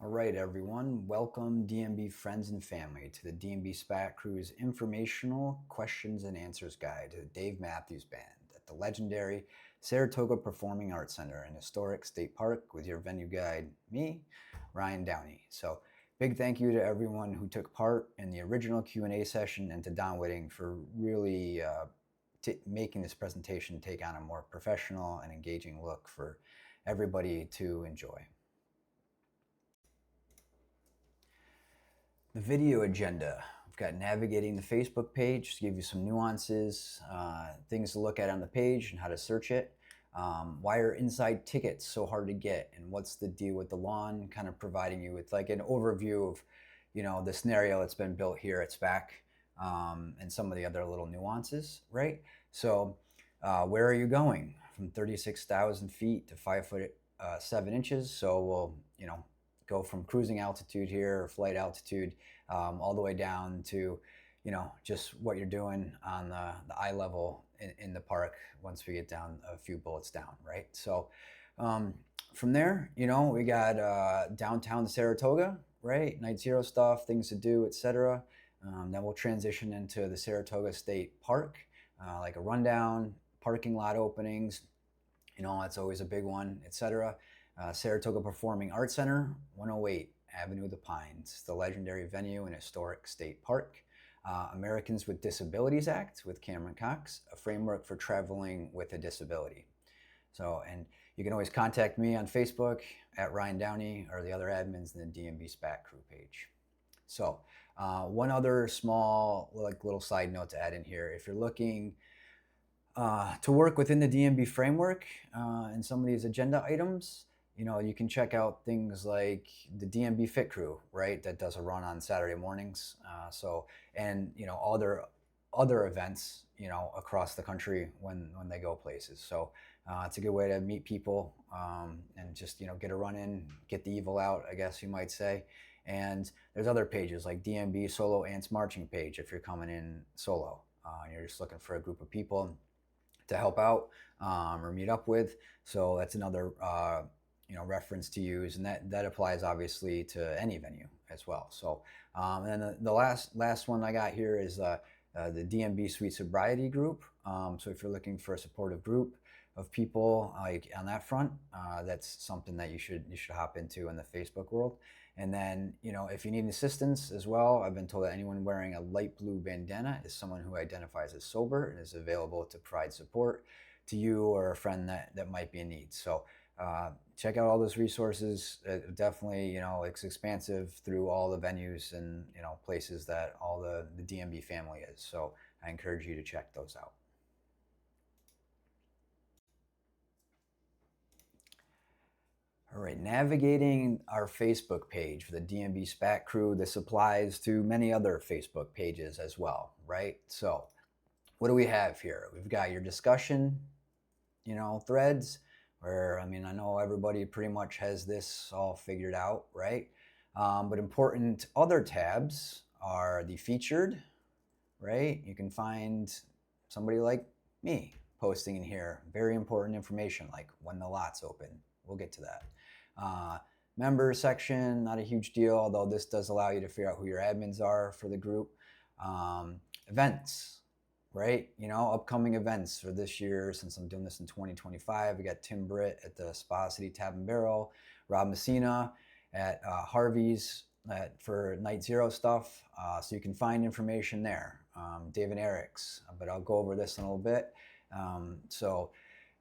All right, everyone. Welcome, DMB friends and family, to the DMB SPAC Crew's informational questions and answers guide to the Dave Matthews Band at the legendary Saratoga Performing Arts Center in historic State Park with your venue guide, me, Ryan Downey. So, big thank you to everyone who took part in the original Q&A session and to Don Whitting for really making this presentation take on a more professional and engaging look for everybody to enjoy. The video agenda. We've got navigating the Facebook page to give you some nuances, things to look at on the page and how to search it. Why are inside tickets so hard to get, and what's the deal with the lawn? Kind of providing you with like an overview of, the scenario that's been built here at SPAC, and some of the other little nuances, right? So, where are you going? From 36,000 feet to 5 foot 7 inches. So we'll, go from cruising altitude here or flight altitude all the way down to, just what you're doing on the eye level in the park once we get down a few bullets down, right? So from there, we got downtown Saratoga, right? Night Zero stuff, things to do, etc. Then we'll transition into the Saratoga State Park, like a rundown, parking lot openings, that's always a big one, etc. Saratoga Performing Arts Center, 108 Avenue of the Pines, the legendary venue in historic State Park. Americans with Disabilities Act with Cameron Cox, a framework for traveling with a disability. So, and you can always contact me on Facebook at Ryan Downey or the other admins in the DMB SPAC Crew page. So, one other small little side note to add in here: if you're looking to work within the DMB framework and some of these agenda items, you can check out things like the DMB Fit Crew, right? That does a run on Saturday mornings. And other events, across the country when they go places. So it's a good way to meet people and just, get a run in, get the evil out, I guess you might say. And there's other pages like DMB Solo Ants Marching page if you're coming in solo and you're just looking for a group of people to help out or meet up with. So that's another reference to use, and that applies obviously to any venue as well. So and then the last one I got here is the DMB Sweet Sobriety group. So if you're looking for a supportive group of people like on that front, that's something that you should hop into in the Facebook world. And then, if you need assistance as well, I've been told that anyone wearing a light blue bandana is someone who identifies as sober and is available to provide support to you or a friend that might be in need. So check out all those resources. Definitely, it's expansive through all the venues and, places that all the DMB family is. So I encourage you to check those out. All right, navigating our Facebook page for the DMB SPAC Crew. This applies to many other Facebook pages as well, right? So what do we have here? We've got your discussion, threads, where, I know everybody pretty much has this all figured out, right? But important other tabs are the featured, right? You can find somebody like me posting in here very important information like when the lot's open. We'll get to that. Member section, not a huge deal, although this does allow you to figure out who your admins are for the group. Events, right? Upcoming events for this year, since I'm doing this in 2025, we got Tim Britt at the Spa City Tap and Barrel, Rob Messina at Harvey's for Night Zero stuff. So you can find information there. David Eriks, but I'll go over this in a little bit.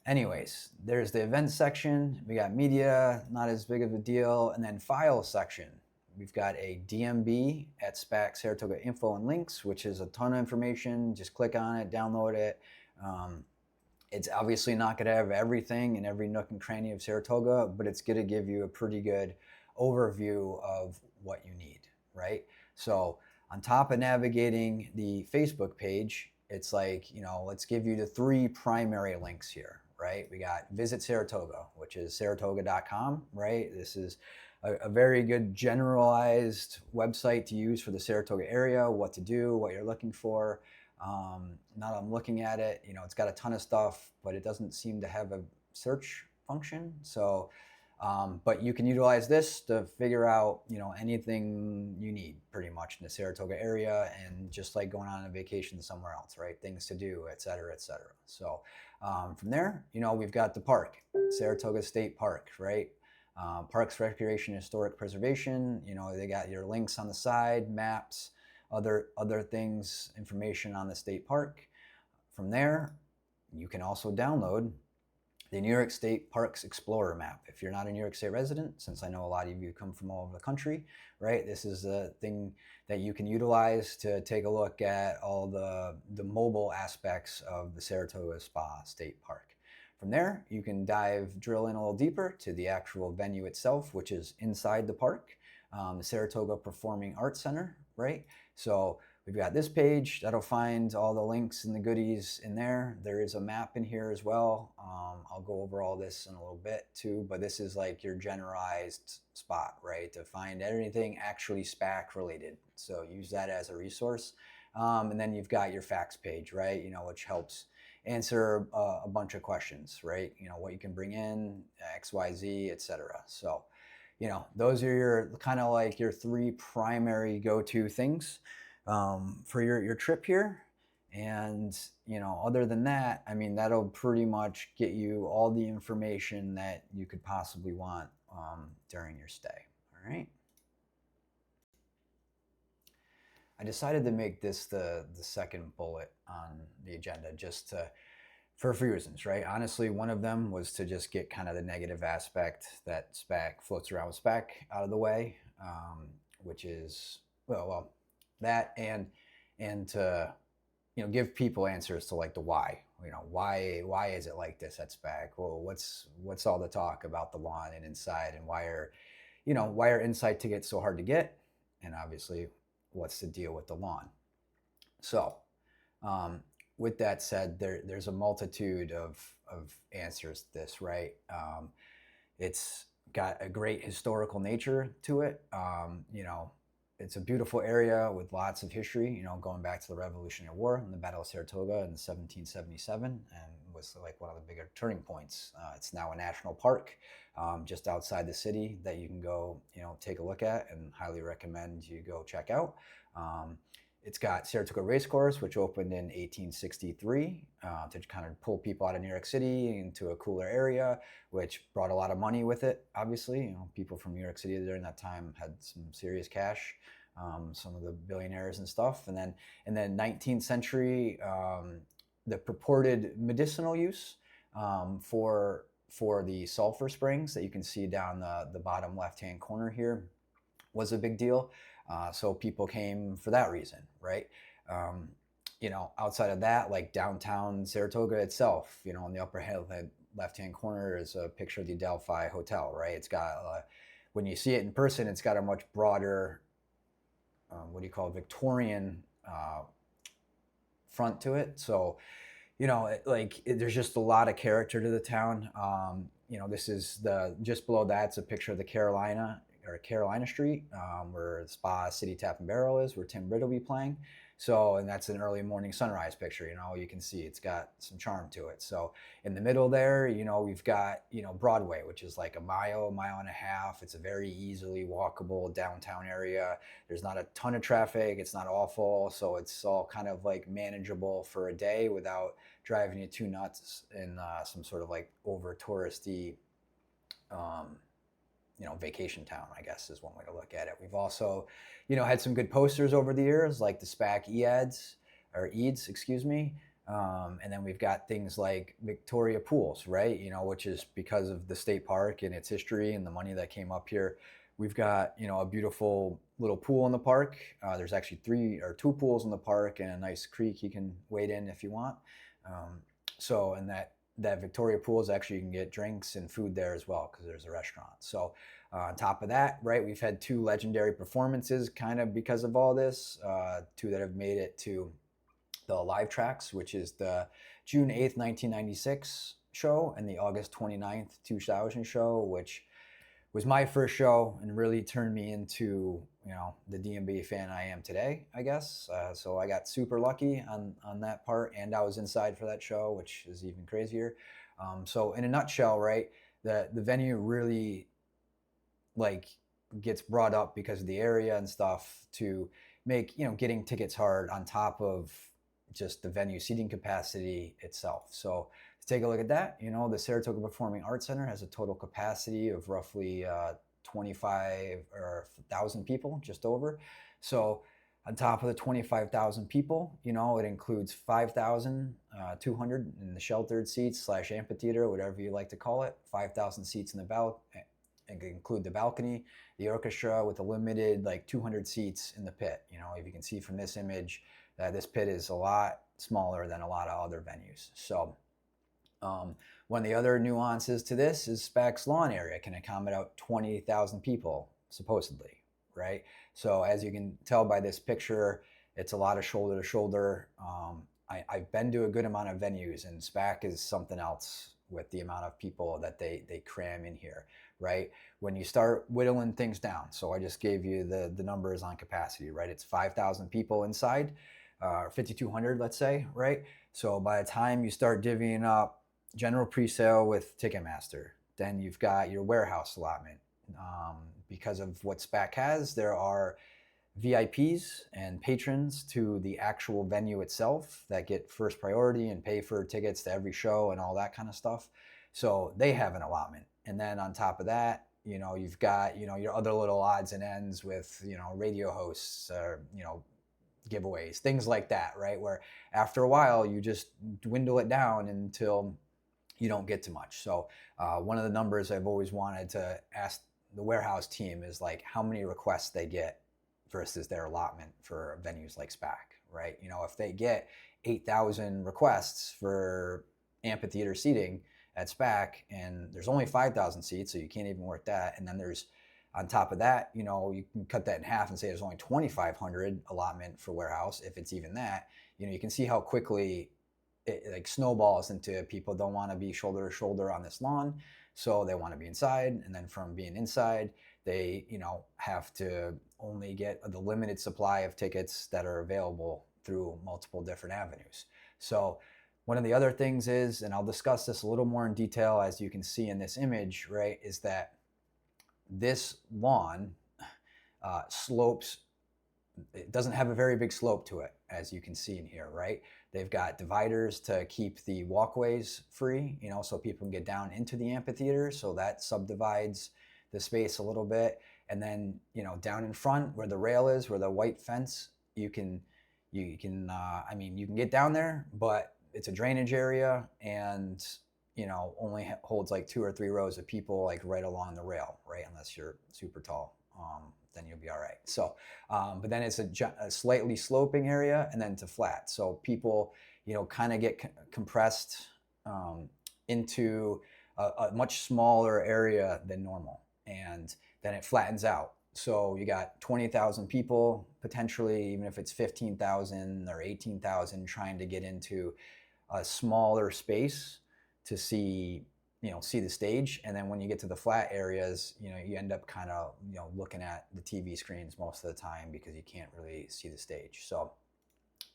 Anyways, there's the events section. We got media, not as big of a deal. And then file section. We've got a DMB at SPAC Saratoga info and links, which is a ton of information. Just click on it, download it. It's obviously not going to have everything in every nook and cranny of Saratoga, but it's going to give you a pretty good overview of what you need, right? So on top of navigating the Facebook page, it's like, let's give you the 3 primary links here, right? We got Visit Saratoga, which is saratoga.com, right? This is a very good generalized website to use for the Saratoga area, what to do, what you're looking for. Now that I'm looking at it, it's got a ton of stuff, but it doesn't seem to have a search function. So But you can utilize this to figure out, anything you need pretty much in the Saratoga area, and just like going on a vacation somewhere else, right? Things to do, et cetera, et cetera. So from there, we've got the park, Saratoga State Park, right? Parks, Recreation, Historic Preservation. They got your links on the side, maps, other things, information on the state park. From there, you can also download the New York State Parks Explorer map. If you're not a New York State resident, since I know a lot of you come from all over the country, right? This is a thing that you can utilize to take a look at all the mobile aspects of the Saratoga Spa State Park. From there, you can drill in a little deeper to the actual venue itself, which is inside the park, the Saratoga Performing Arts Center, right? So we've got this page that'll find all the links and the goodies in there. There is a map in here as well. I'll go over all this in a little bit too, but this is like your generalized spot, right? To find anything actually SPAC related. So use that as a resource. And then you've got your facts page, right? Which helps answer a bunch of questions, right? What you can bring in, X, Y, Z, etc. So, those are your kind of like your three primary go-to things for your trip here. And other than that, I mean, that'll pretty much get you all the information that you could possibly want during your stay. All right. I decided to make this the second bullet on the agenda just for a few reasons, right? Honestly, one of them was to just get kind of the negative aspect that SPAC floats around with SPAC out of the way, which is, well, that and to, give people answers to like the why. Why is it like this at SPAC? Well, what's all the talk about the lawn and inside, and why are inside tickets so hard to get? And obviously, what's the deal with the lawn? So, with that said, there's a multitude of answers to this, right? It's got a great historical nature to it. It's a beautiful area with lots of history, going back to the Revolutionary War and the Battle of Saratoga in 1777, and was like one of the bigger turning points. It's now a national park just outside the city that you can go, take a look at, and highly recommend you go check out. It's got Saratoga Racecourse, which opened in 1863 to kind of pull people out of New York City into a cooler area, which brought a lot of money with it. Obviously, people from New York City during that time had some serious cash, some of the billionaires and stuff. And then in the 19th century, the purported medicinal use for the sulfur springs that you can see down the bottom left-hand corner here was a big deal. So people came for that reason, right? Outside of that, like downtown Saratoga itself, on the upper left-hand corner is a picture of the Adelphi Hotel, right? It's got, when you see it in person, it's got a much broader, Victorian front to it. So, there's just a lot of character to the town. This is just below that's a picture of the Carolina Street, where the Spa City Tap and Barrel is, where Tim Britt will be playing. So, and that's an early morning sunrise picture. You can see it's got some charm to it. So in the middle there, we've got, Broadway, which is like a mile and a half. It's a very easily walkable downtown area. There's not a ton of traffic. It's not awful. So it's all kind of like manageable for a day without driving you too nuts in some sort of like over touristy, vacation town, I guess is one way to look at it. We've also, had some good posters over the years, like the SPAC EADS, excuse me. And then we've got things like Victoria Pools, right? Which is because of the state park and its history and the money that came up here. We've got, a beautiful little pool in the park. There's actually two pools in the park and a nice creek you can wade in if you want. And that Victoria Pools, actually you can get drinks and food there as well because there's a restaurant. So on top of that, right, we've had two legendary performances kind of because of all this, two that have made it to the live tracks, which is the June 8th, 1996 show and the August 29th, 2000 show, which was my first show and really turned me into, the DMB fan I am today, I guess. So I got super lucky on that part, and I was inside for that show, which is even crazier. So in a nutshell, right, the venue really like gets brought up because of the area and stuff to make getting tickets hard on top of just the venue seating capacity itself. So to take a look at that, the Saratoga Performing Arts Center has a total capacity of roughly 25,000 people, just over. So on top of the 25,000 people, it includes 5,200 in the sheltered seats / amphitheater, whatever you like to call it, 5,000 seats in the and include the balcony, the orchestra with a limited 200 seats in the pit. If you can see from this image, this pit is a lot smaller than a lot of other venues. So one of the other nuances to this is SPAC's lawn area can accommodate 20,000 people, supposedly, right? So as you can tell by this picture, it's a lot of shoulder to shoulder. I've been to a good amount of venues, and SPAC is something else with the amount of people that they cram in here, right? When you start whittling things down, so I just gave you the numbers on capacity, right? It's 5,000 people inside, 5,200, let's say, right? So by the time you start divvying up general pre-sale with Ticketmaster, then you've got your warehouse allotment. Because of what SPAC has, there are VIPs and patrons to the actual venue itself that get first priority and pay for tickets to every show and all that kind of stuff. So they have an allotment. And then on top of that, you've got, your other little odds and ends with, radio hosts or, giveaways, things like that, right? Where after a while, you just dwindle it down until you don't get too much. So one of the numbers I've always wanted to ask the warehouse team is how many requests they get versus their allotment for venues like SPAC, right? If they get 8,000 requests for amphitheater seating at SPAC and there's only 5,000 seats, so you can't even work that. And then there's, on top of that, you can cut that in half and say there's only 2,500 allotment for warehouse, if it's even that. You can see how quickly it snowballs into people don't want to be shoulder to shoulder on this lawn, so they want to be inside. And then from being inside, they have to only get the limited supply of tickets that are available through multiple different avenues. So one of the other things is, and I'll discuss this a little more in detail as you can see in this image, right, is that this lawn slopes. It doesn't have a very big slope to it, as you can see in here, right? They've got dividers to keep the walkways free, so people can get down into the amphitheater. So that subdivides the space a little bit. And then, down in front where the rail is, where the white fence, you can get down there, but it's a drainage area and, only holds 2 or 3 rows of people right along the rail, right? Unless you're super tall. Then you'll be all right. So, but then it's a slightly sloping area and then to flat. So people, kind of get compressed into a much smaller area than normal. And then it flattens out. So you got 20,000 people, potentially, even if it's 15,000 or 18,000 trying to get into a smaller space to see the stage. And then when you get to the flat areas, you end up kind of, looking at the TV screens most of the time because you can't really see the stage. So,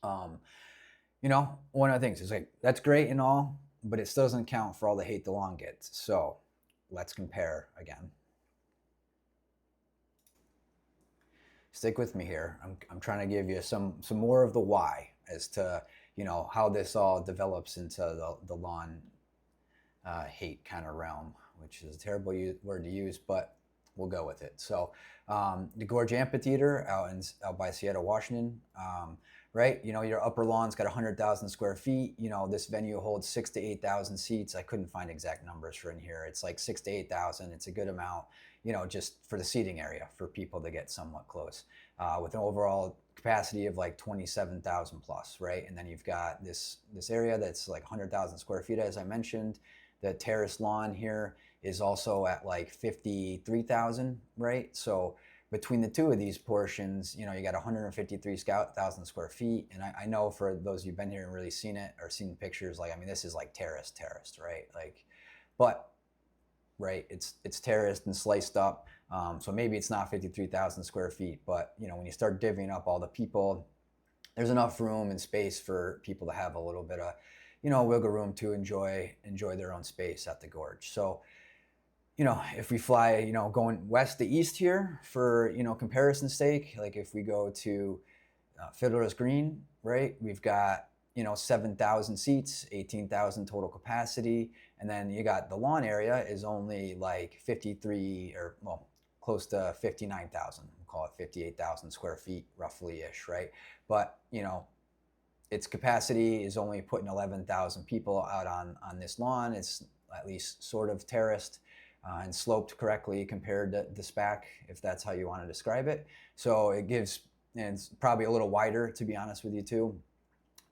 one of the things is that's great and all, but it still doesn't count for all the hate the lawn gets. So let's compare again. Stick with me here. I'm trying to give you some more of the why as to, how this all develops into the lawn hate kind of realm, which is a terrible word to use, but we'll go with it. So the Gorge Amphitheater out by Seattle, Washington, right? Your upper lawn's got 100,000 square feet. This venue holds 6,000 to 8,000 seats. I couldn't find exact numbers for in here. It's 6,000 to 8,000. It's a good amount, just for the seating area for people to get somewhat close, with an overall capacity of 27,000 plus, right? And then you've got this area that's 100,000 square feet, as I mentioned. The terrace lawn here is also at 53,000, right? So between the two of these portions, you got 153,000 square feet. And I know for those who've been here and really seen it or seen pictures, this is terraced, right? But right, it's terraced and sliced up. So maybe it's not 53,000 square feet, but when you start divvying up all the people, there's enough room and space for people to have a little bit of wiggle room to enjoy their own space at the gorge. So you know, if we fly, you know, going west to east here for, you know, comparison's sake, like if we go to Fiddler's Green, right, we've got, you know, 7,000 seats, 18,000 total capacity. And then you got the lawn area is only like 53 or, well, close to 59,000. We'll call it 58,000 square feet roughly ish, right? But, you know, its capacity is only putting 11,000 people out on this lawn. It's at least sort of terraced and sloped correctly compared to the SPAC, if that's how you want to describe it. So it gives, and it's probably a little wider, to be honest with you too,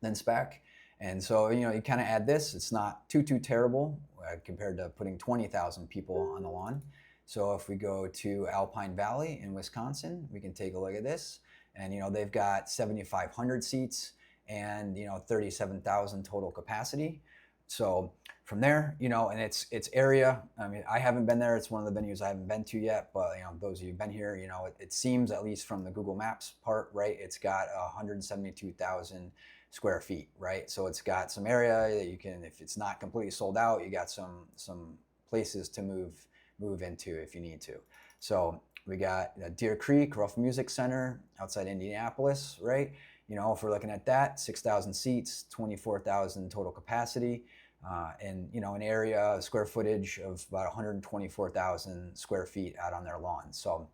than SPAC. And so, you know, you kind of add this, it's not too terrible compared to putting 20,000 people on the lawn. So if we go to Alpine Valley in Wisconsin, we can take a look at this. And, you know, they've got 7,500 seats and, you know, 37,000 total capacity. So from there, you know, and it's area. I mean, I haven't been there. It's one of the venues I haven't been to yet, but, you know, those of you who've been here, you know, it seems, at least from the Google Maps part, right, it's got 172,000 square feet, right? So it's got some area that you can, if it's not completely sold out, you got some places to move into if you need to. So we got Deer Creek Rough Music Center outside Indianapolis, right? You know, if we're looking at that, 6,000 seats, 24,000 total capacity, and, you know, an area, square footage of about 124,000 square feet out on their lawn. So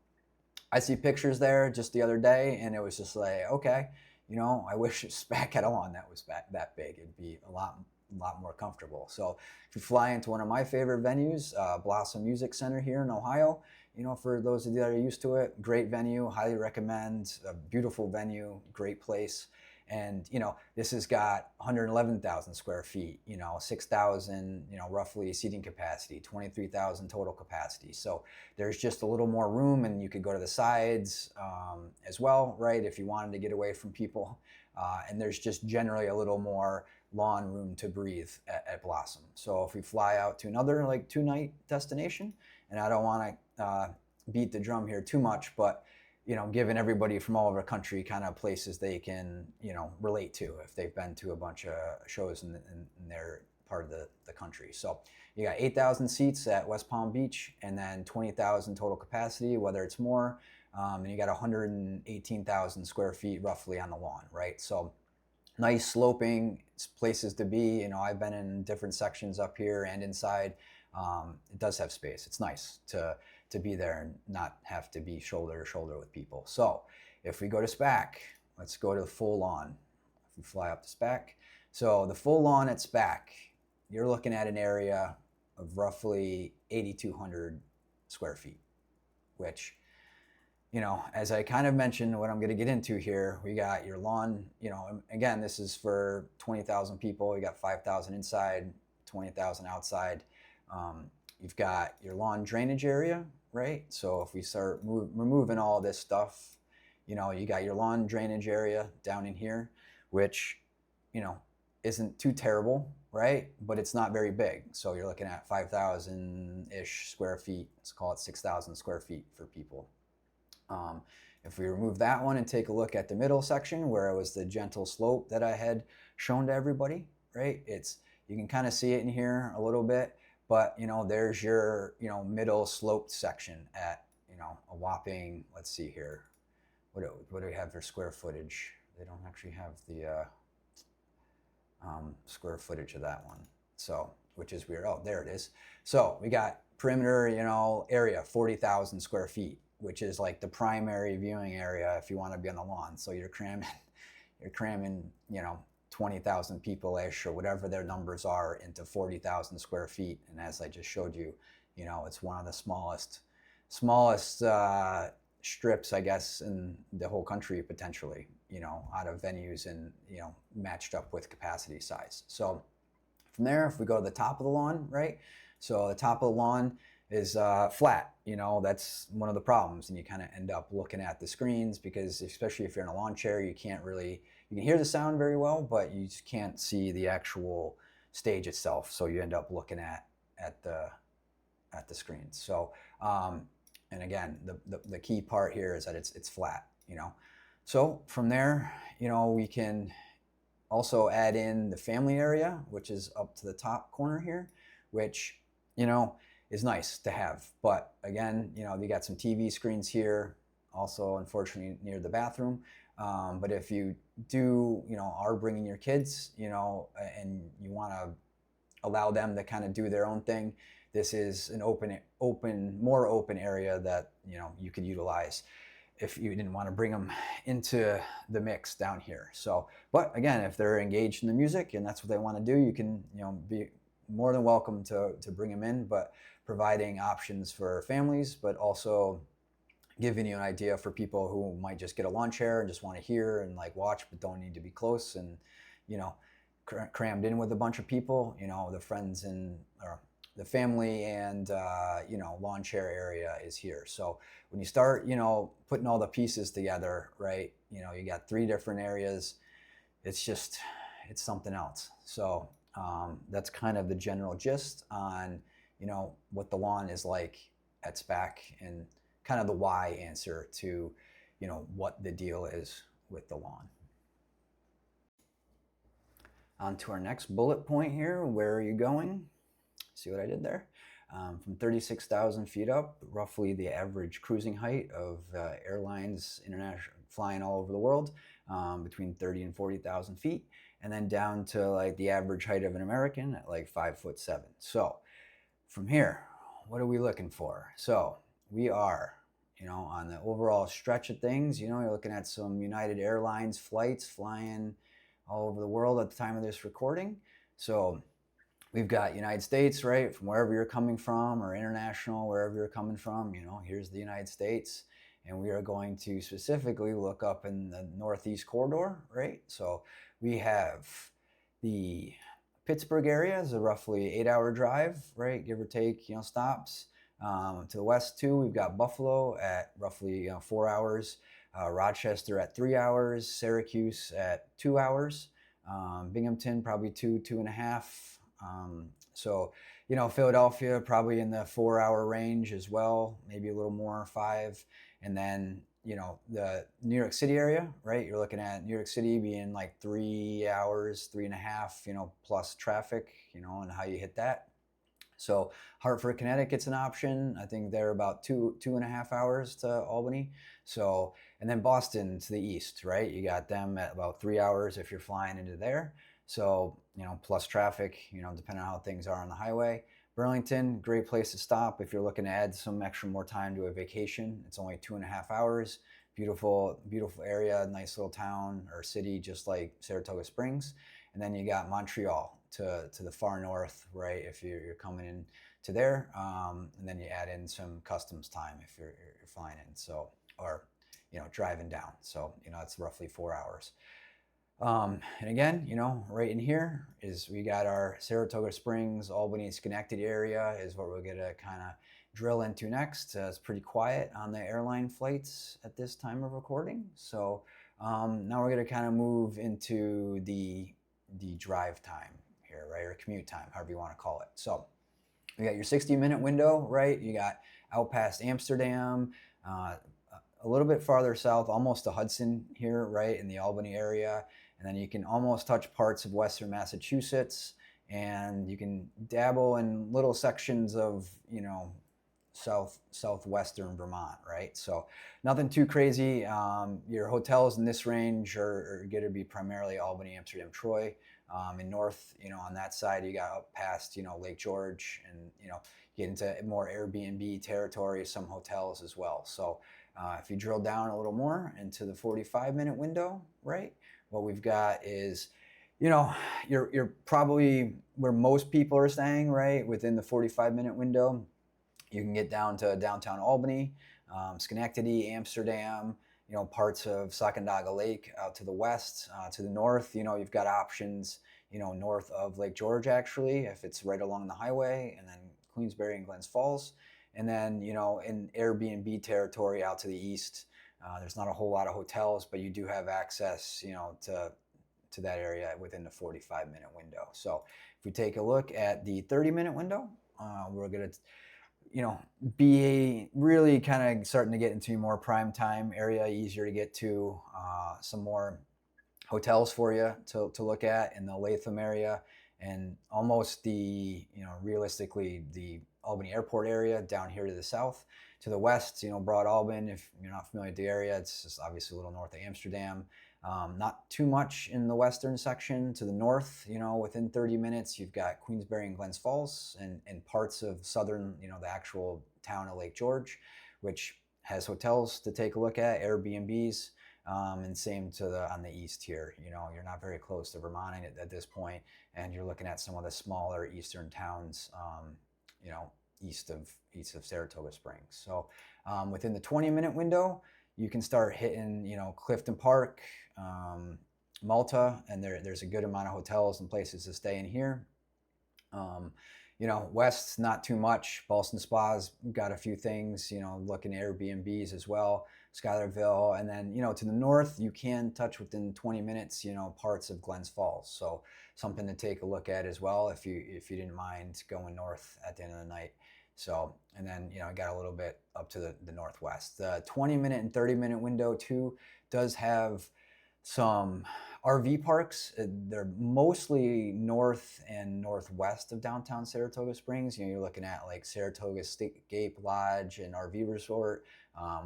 I see pictures there just the other day, and it was just like, okay, you know, I wish SPAC had a lawn that was that big. It'd be a lot more comfortable. So if you fly into one of my favorite venues, Blossom Music Center here in Ohio, you know, for those of you that are used to it, great venue, highly recommend, a beautiful venue, great place. And, you know, this has got 111,000 square feet, you know, 6,000, you know, roughly seating capacity, 23,000 total capacity. So there's just a little more room, and you could go to the sides as well, right, if you wanted to get away from people. And there's just generally a little more lawn room to breathe at Blossom. So if we fly out to another like 2-night destination, and I don't want to beat the drum here too much, but, you know, giving everybody from all over the country kind of places they can, you know, relate to if they've been to a bunch of shows in their part of the country. So you got 8,000 seats at West Palm Beach, and then 20,000 total capacity, whether it's more, and you got 118,000 square feet roughly on the lawn, right? So nice sloping places to be. You know, I've been in different sections up here and inside. It does have space. It's nice to be there and not have to be shoulder to shoulder with people. So if we go to SPAC, let's go to the full lawn. If we fly up to SPAC. So the full lawn at SPAC, you're looking at an area of roughly 8,200 square feet, which, you know, as I kind of mentioned, what I'm going to get into here, we got your lawn, you know, again, this is for 20,000 people. You got 5,000 inside, 20,000 outside. You've got your lawn drainage area, right? So if we start removing all this stuff, you know, you got your lawn drainage area down in here, which, you know, isn't too terrible, right? But it's not very big. So you're looking at 5,000-ish square feet. Let's call it 6,000 square feet for people. If we remove that one and take a look at the middle section where it was the gentle slope that I had shown to everybody, right? You can kind of see it in here a little bit, but, you know, there's your, you know, middle sloped section at, you know, a whopping, let's see here, what do we have for square footage? They don't actually have the square footage of that one, so, which is weird. Oh, there it is. So we got perimeter, you know, area 40,000 square feet, which is like the primary viewing area if you want to be on the lawn. So you're cramming, you know, 20,000 people-ish or whatever their numbers are into 40,000 square feet. And as I just showed you, you know, it's one of the smallest strips, I guess, in the whole country potentially, you know, out of venues and, you know, matched up with capacity size. So from there, if we go to the top of the lawn, right? So the top of the lawn is flat, you know, that's one of the problems. And you kind of end up looking at the screens because, especially if you're in a lawn chair, you can't really, you can hear the sound very well, but you just can't see the actual stage itself. So you end up looking at the screens. So, and again, the key part here is that it's flat, you know. So from there, you know, we can also add in the family area, which is up to the top corner here, which, you know, is nice to have. But again, you know, you got some TV screens here, also unfortunately near the bathroom. But if you do, you know, are bringing your kids, you know, and you want to allow them to kind of do their own thing, this is an more open area that, you know, you could utilize if you didn't want to bring them into the mix down here. So, but again, if they're engaged in the music and that's what they want to do, you can, you know, be more than welcome to bring them in, but providing options for families, but also giving you an idea for people who might just get a lawn chair and just want to hear and like watch, but don't need to be close and, you know, crammed in with a bunch of people, you know, the friends and or the family and, you know, lawn chair area is here. So when you start, you know, putting all the pieces together, right, you know, you got 3 different areas. It's something else. So that's kind of the general gist on, you know, what the lawn is like at SPAC and kind of the why answer to, you know, what the deal is with the lawn. On to our next bullet point here. Where are you going? See what I did there? From 36,000 feet up, roughly the average cruising height of airlines international flying all over the world, between 30 and 40,000 feet, and then down to like the average height of an American at like 5'7". So from here, what are we looking for? So we are, you know, on the overall stretch of things, you know, you're looking at some United Airlines flights flying all over the world at the time of this recording. So we've got United States, right, from wherever you're coming from, or international, wherever you're coming from, you know, here's the United States. And we are going to specifically look up in the Northeast corridor, right? So we have the Pittsburgh area is a roughly 8-hour drive, right, give or take, you know, stops. To the west too, we've got Buffalo at roughly 4 hours, Rochester at 3 hours, Syracuse at 2 hours, Binghamton probably 2.5. So, you know, Philadelphia probably in the 4-hour range as well, maybe a little more, 5. And then, you know, the New York City area, right? You're looking at New York City being like 3 hours, 3.5, you know, plus traffic, you know, and how you hit that. So Hartford, Connecticut's an option. I think they're about 2.5 hours to Albany. So, and then Boston to the east, right? You got them at about 3 hours if you're flying into there. So, you know, plus traffic, you know, depending on how things are on the highway. Burlington, great place to stop if you're looking to add some extra more time to a vacation. It's only 2.5 hours. Beautiful, beautiful area, nice little town or city, just like Saratoga Springs. And then you got Montreal to the far north, right? If you're coming in to there, and then you add in some customs time if you're flying in. So, or, you know, driving down. So, you know, it's roughly 4 hours. And again, you know, right in here is we got our Saratoga Springs, Albany, Schenectady area is what we're going to kind of drill into next. It's pretty quiet on the airline flights at this time of recording. So now we're going to kind of move into the drive time here, right? Or commute time, however you want to call it. So you got your 60-minute window, right? You got out past Amsterdam, a little bit farther south, almost to Hudson here, right, in the Albany area. And then you can almost touch parts of Western Massachusetts, and you can dabble in little sections of, you know, southwestern Vermont, right? So nothing too crazy. Your hotels in this range are going to be primarily Albany, Amsterdam, Troy. In north, you know, on that side, you got up past, you know, Lake George, and, you know, get into more Airbnb territory, some hotels as well. So if you drill down a little more into the 45-minute window, right, what we've got is, you know, you're probably where most people are staying, right, within the 45-minute window. You can get down to downtown Albany, Schenectady, Amsterdam, you know, parts of Sacandaga Lake out to the west. To the north, you know, you've got options, you know, north of Lake George, actually, if it's right along the highway, and then Queensbury and Glens Falls. And then, you know, in Airbnb territory out to the east, there's not a whole lot of hotels, but you do have access, you know, to that area within the 45-minute window. So if we take a look at the 30-minute window, we're going to, you know, be really kind of starting to get into more prime time area, easier to get to, some more hotels for you to look at in the Latham area, and almost the, you know, realistically the Albany Airport area down here to the south. To the west, Broad Albin, if you're not familiar with the area, it's just obviously a little north of Amsterdam. Not too much in the western section. To the north, within 30 minutes, you've got Queensbury and Glens Falls and parts of southern, the actual town of Lake George, which has hotels to take a look at, Airbnbs, and same on the east here. You're not very close to Vermont at this point, and you're looking at some of the smaller eastern towns, east of Saratoga Springs. So within the 20-minute window, you can start hitting, Clifton Park, Malta, and there's a good amount of hotels and places to stay in here. West, not too much. Ballston Spa's got a few things, looking at Airbnbs as well, Schuylerville. And then, to the north, you can touch within 20 minutes, parts of Glens Falls. So something to take a look at as well if you didn't mind going north at the end of the night. So, and then, I got a little bit up to the northwest. The 20-minute and 30-minute window too does have some RV parks. They're mostly north and northwest of downtown Saratoga Springs. You're looking at like Saratoga Scape Lodge and RV Resort,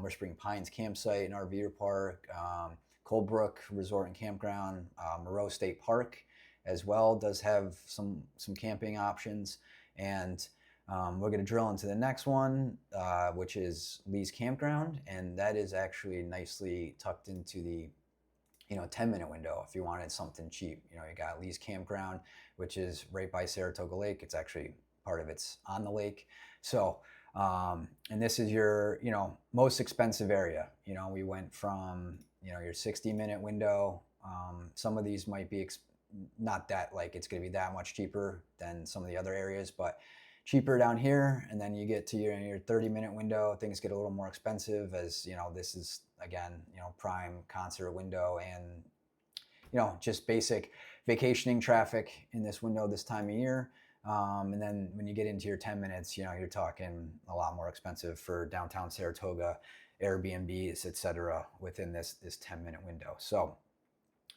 Whispering Pines Campsite and RV Park, Coldbrook Resort and Campground, Moreau State Park as well does have some camping options. And we're going to drill into the next one, which is Lee's Campground, and that is actually nicely tucked into the 10-minute window if you wanted something cheap. You got Lee's Campground, which is right by Saratoga Lake. It's actually part of it's on the lake. So, and this is your, most expensive area. We went from, your 60-minute window. Some of these might be not that like it's going to be that much cheaper than some of the other areas, but cheaper down here. And then you get to your 30-minute window, things get a little more expensive as, this is again, prime concert window and, just basic vacationing traffic in this window this time of year. And then when you get into your 10 minutes, you're talking a lot more expensive for downtown Saratoga, Airbnbs, etc. within this 10-minute window. So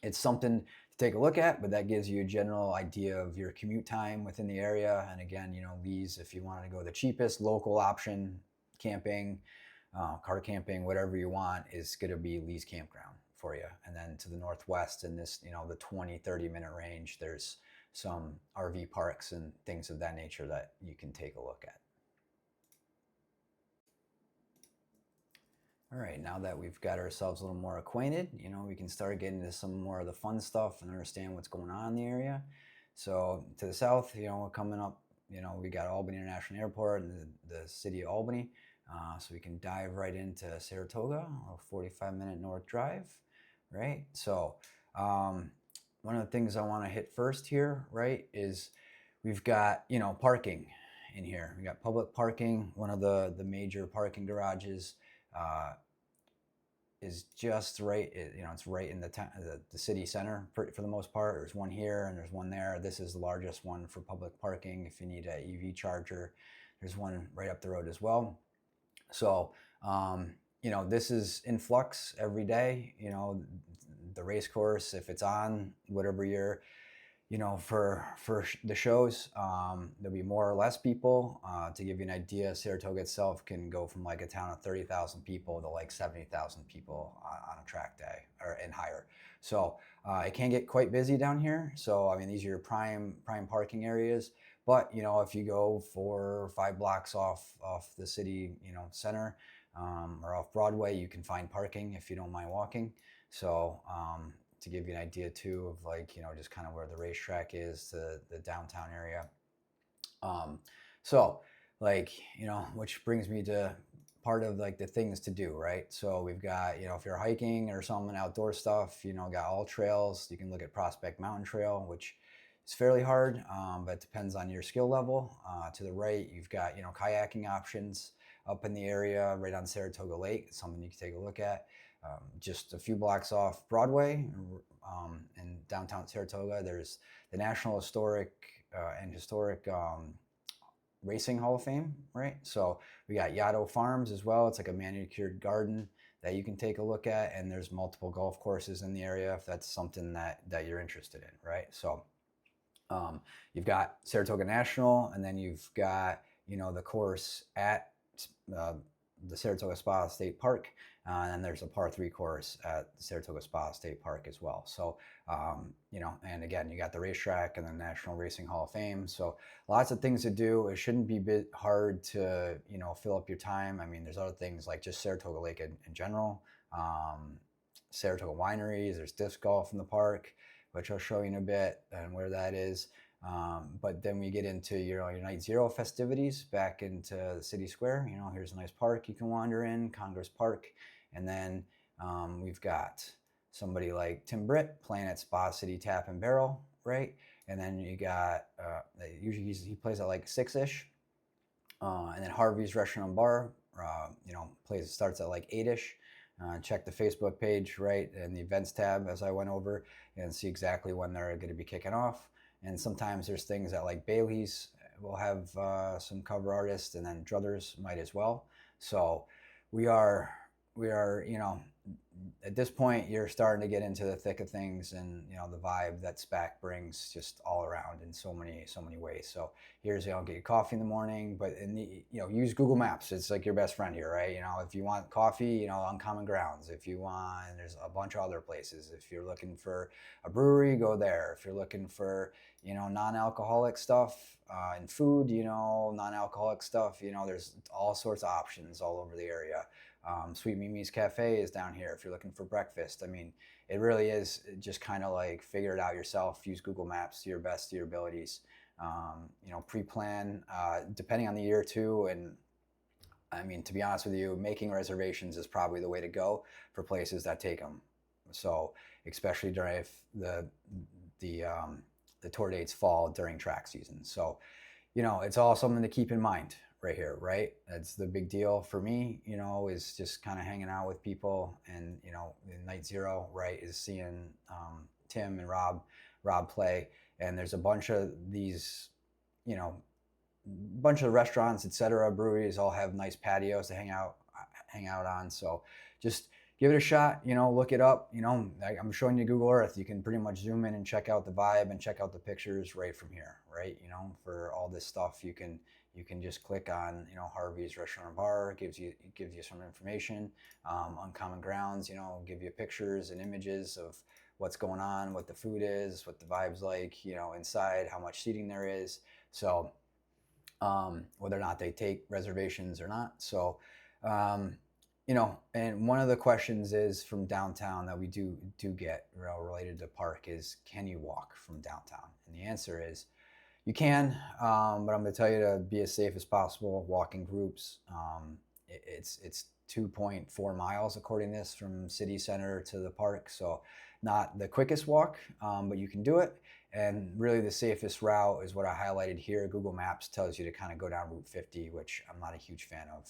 it's something to take a look at, but that gives you a general idea of your commute time within the area. And again, Lee's, if you wanted to go the cheapest local option, camping, car camping, whatever you want, is going to be Lee's Campground for you. And then to the northwest in this, the 20-30 minute range, there's some RV parks and things of that nature that you can take a look at. All right, now that we've got ourselves a little more acquainted, we can start getting into some more of the fun stuff and understand what's going on in the area. So to the south, we're coming up, we got Albany International Airport and the city of Albany. So we can dive right into Saratoga, a 45-minute north drive, right? So one of the things I want to hit first here, right, is we've got, parking in here. We got public parking. One of the major parking garages is just right, it's right in the city center for the most part. There's one here and there's one there. This is the largest one for public parking. If you need an EV charger, there's one right up the road as well. So, this is in flux every day. The race course, if it's on, whatever year, for the shows, there'll be more or less people. To give you an idea, Saratoga itself can go from like a town of 30,000 people to like 70,000 people on a track day and higher. So it can get quite busy down here. So, these are your prime parking areas. But, if you go 4 or 5 blocks off the city, center, or off Broadway, you can find parking if you don't mind walking. So, to give you an idea too of like, just kind of where the racetrack is to the downtown area. So like, which brings me to part of like the things to do, right? So we've got, if you're hiking or something, outdoor stuff, got all trails. You can look at Prospect Mountain Trail, which is fairly hard, but depends on your skill level. To the right, you've got, kayaking options up in the area right on Saratoga Lake. It's something you can take a look at. Just a few blocks off Broadway in downtown Saratoga, there's the National Historic Racing Hall of Fame, right? So we got Yaddo Farms as well. It's like a manicured garden that you can take a look at, and there's multiple golf courses in the area if that's something that you're interested in, right? So you've got Saratoga National, and then you've got the course at uh, the Saratoga Spa State Park, and then there's a par 3 course at the Saratoga Spa State Park as well. So, and again, you got the racetrack and the National Racing Hall of Fame. So lots of things to do. It shouldn't be a bit hard to, fill up your time. I mean, there's other things like just Saratoga Lake in general, Saratoga wineries, there's disc golf in the park, which I'll show you in a bit and where that is. But then we get into your night zero festivities back into the city square. Here's a nice park you can wander in, Congress Park. And then we've got somebody like Tim Britt playing at Spa City Tap and Barrel, right? And then you got, usually he plays at like 6-ish. And then Harvey's Restaurant and Bar, starts at like 8-ish. Check the Facebook page, right, and the events tab as I went over, and see exactly when they're going to be kicking off. And sometimes there's things that like Bailey's will have some cover artists, and then Druthers might as well. So we are, at this point, you're starting to get into the thick of things, and the vibe that SPAC brings just all around in so many ways. So here's get your coffee in the morning, but use Google Maps. It's like your best friend here, right? If you want coffee, Uncommon Grounds. If you want, there's a bunch of other places. If you're looking for a brewery, go there. If you're looking for non-alcoholic stuff and food, non-alcoholic stuff, there's all sorts of options all over the area. Sweet Mimi's Cafe is down here if you're looking for breakfast. I mean, it really is just kind of like figure it out yourself. Use Google Maps to your best of your abilities. Pre-plan, depending on the year too. And I mean, to be honest with you, making reservations is probably the way to go for places that take them. So especially during if the tour dates fall during track season. So, it's all something to keep in mind right here, right? That's the big deal for me, is just kind of hanging out with people. And, night zero, right, is seeing Tim and Rob play. And there's a bunch of these, bunch of restaurants, etc., breweries all have nice patios to hang out on. So just give it a shot, look it up. I'm showing you Google Earth. You can pretty much zoom in and check out the vibe and check out the pictures right from here, right? For all this stuff, you can just click on, Harvey's Restaurant and Bar. It gives you some information. Uncommon Grounds, give you pictures and images of what's going on, what the food is, what the vibe's like, inside, how much seating there is. So whether or not they take reservations or not. So, and one of the questions is from downtown that we do get related to park is, can you walk from downtown? And the answer is, you can, but I'm going to tell you to be as safe as possible. Walk in groups. It's 2.4 miles according to this from city center to the park. So not the quickest walk, but you can do it. And really the safest route is what I highlighted here. Google Maps tells you to kind of go down Route 50, which I'm not a huge fan of.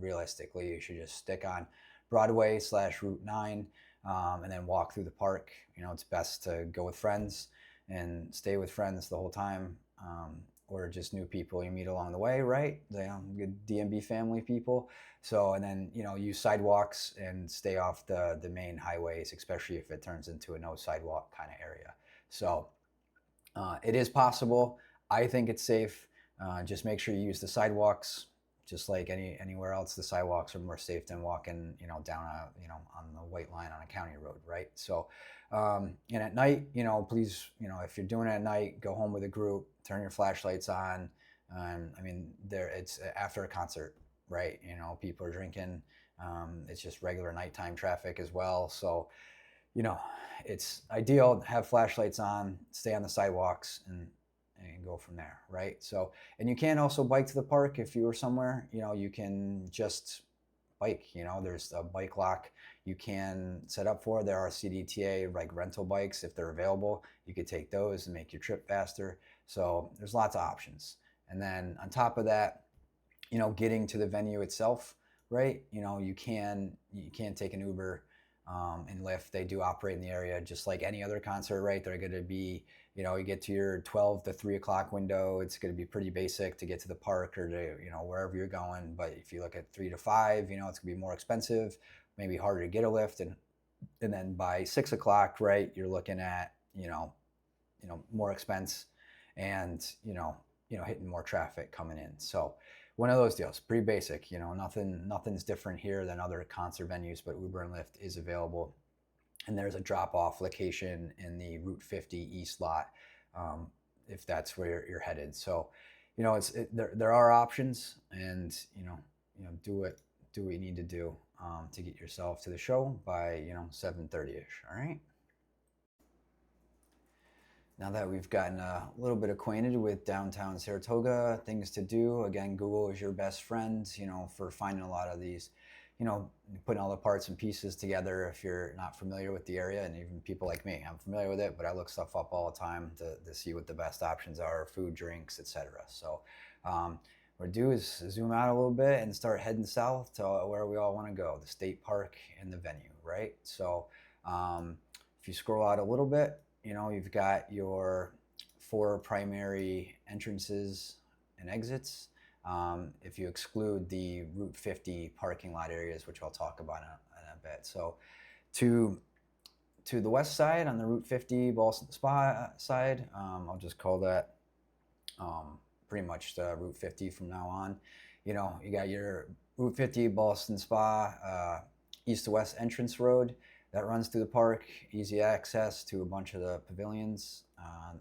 Realistically, you should just stick on Broadway/Route 9 and then walk through the park. It's best to go with friends and stay with friends the whole time, or just new people you meet along the way, right? Good DMB family people. So, and then, use sidewalks and stay off the main highways, especially if it turns into a no sidewalk kind of area. So it is possible. I think it's safe. Just make sure you use the sidewalks. Just like anywhere else, the sidewalks are more safe than walking, down on the white line on a county road, right? So, and at night, please, if you're doing it at night, go home with a group, turn your flashlights on. It's after a concert, right? People are drinking. It's just regular nighttime traffic as well. So, it's ideal to have flashlights on, stay on the sidewalks, and go from there, right? So, and you can also bike to the park if you were somewhere. You can just bike. There's a bike lock you can set up for. There are CDTA like rental bikes if they're available. You could take those and make your trip faster. So there's lots of options. And then on top of that, getting to the venue itself, right? You can take an Uber and Lyft. They do operate in the area just like any other concert, right? They're going to be, you get to your 12 to 3 o'clock window. It's going to be pretty basic to get to the park or to, wherever you're going. But if you look at 3 to 5, it's going to be more expensive, maybe harder to get a lift. And then by 6 o'clock, right, you're looking at, more expense and, hitting more traffic coming in. So one of those deals, pretty basic. Nothing's different here than other concert venues, but Uber and Lyft is available. And there's a drop-off location in the Route 50 East lot, if that's where you're headed. So, there are options, and do what you need to do to get yourself to the show by 7:30ish. All right. Now that we've gotten a little bit acquainted with downtown Saratoga, things to do, again, Google is your best friend, for finding a lot of these, putting all the parts and pieces together if you're not familiar with the area. And even people like me, I'm familiar with it, but I look stuff up all the time to see what the best options are, food, drinks, etc. So what we do is zoom out a little bit and start heading south to where we all want to go, the state park and the venue, right? So if you scroll out a little bit, you've got your 4 primary entrances and exits. If you exclude the Route 50 parking lot areas, which I'll talk about in a bit. So to the west side, on the Route 50 Boston Spa side, I'll just call that pretty much the Route 50 from now on. You got your Route 50 Boston Spa east to west entrance road that runs through the park, easy access to a bunch of the pavilions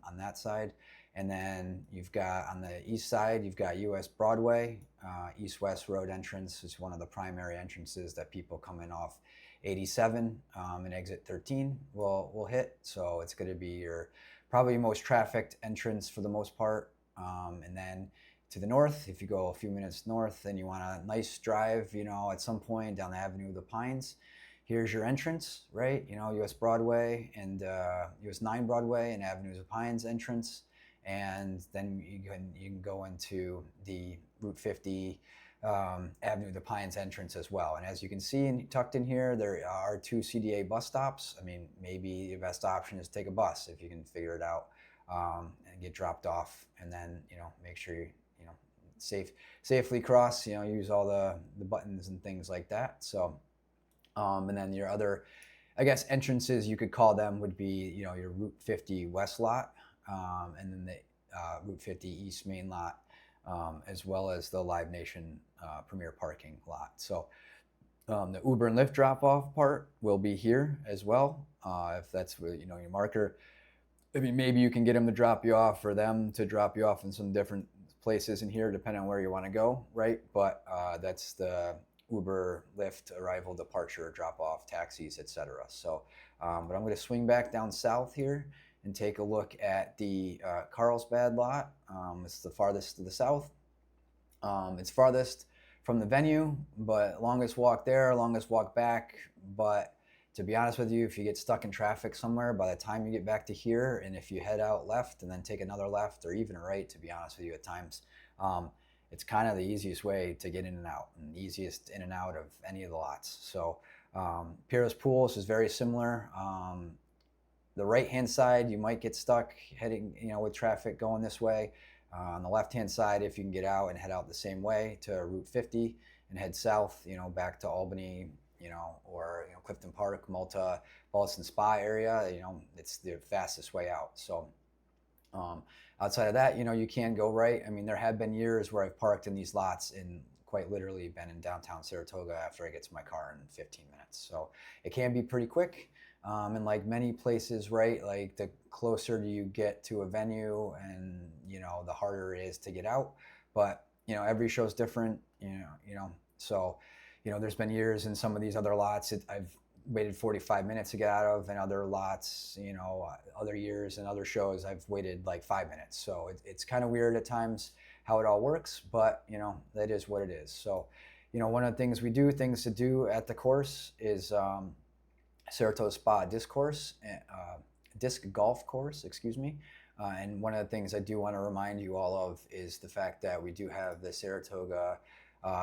on that side. And then you've got on the east side, you've got US Broadway. East-west road entrance is one of the primary entrances that people coming off 87 and exit 13 will hit. So it's going to be your probably most trafficked entrance for the most part. And then to the north, if you go a few minutes north and you want a nice drive, at some point down the Avenue of the Pines, here's your entrance, right? US Broadway and US 9 Broadway and Avenues of Pines entrance. And then you can go into the Route 50 Avenue of the Pines entrance as well. And as you can see, tucked in here, there are 2 CDA bus stops. I mean, maybe the best option is take a bus if you can figure it out and get dropped off, and then make sure you safely cross. Use all the buttons and things like that. So. And then your other, I guess, entrances, you could call them, would be, your Route 50 West lot, and then the Route 50 East Main lot, as well as the Live Nation Premier Parking lot. So the Uber and Lyft drop-off part will be here as well. If that's your marker, I mean, maybe you can get them to drop you off, or them to drop you off in some different places in here, depending on where you want to go, right? But that's the Uber, Lyft, arrival, departure, drop-off, taxis, etc. So, but I'm going to swing back down south here and take a look at the Carlsbad lot. It's the farthest to the south. It's farthest from the venue, but longest walk there, longest walk back. But to be honest with you, if you get stuck in traffic somewhere, by the time you get back to here, and if you head out left and then take another left or even right, to be honest with you, at times, it's kind of the easiest way to get in and out, and easiest in and out of any of the lots. So Peerless Pools is very similar. The right-hand side, you might get stuck heading, with traffic going this way. On the left-hand side, if you can get out and head out the same way to Route 50 and head south, back to Albany, or Clifton Park, Malta, Boston Spa area, it's the fastest way out. So outside of that, you can go right. I mean, there have been years where I've parked in these lots and quite literally been in downtown Saratoga after I get to my car in 15 minutes. So it can be pretty quick. And like many places, right, like the closer you get to a venue and, the harder it is to get out. But, every show's different, so, there's been years in some of these other lots I've waited 45 minutes to get out of, and other lots, other years and other shows I've waited like 5 minutes. So it's kind of weird at times how it all works, but that is what it is. So one of the things to do at the course is Saratoga Spa disc golf course, excuse me. And one of the things I do want to remind you all of is the fact that we do have the Saratoga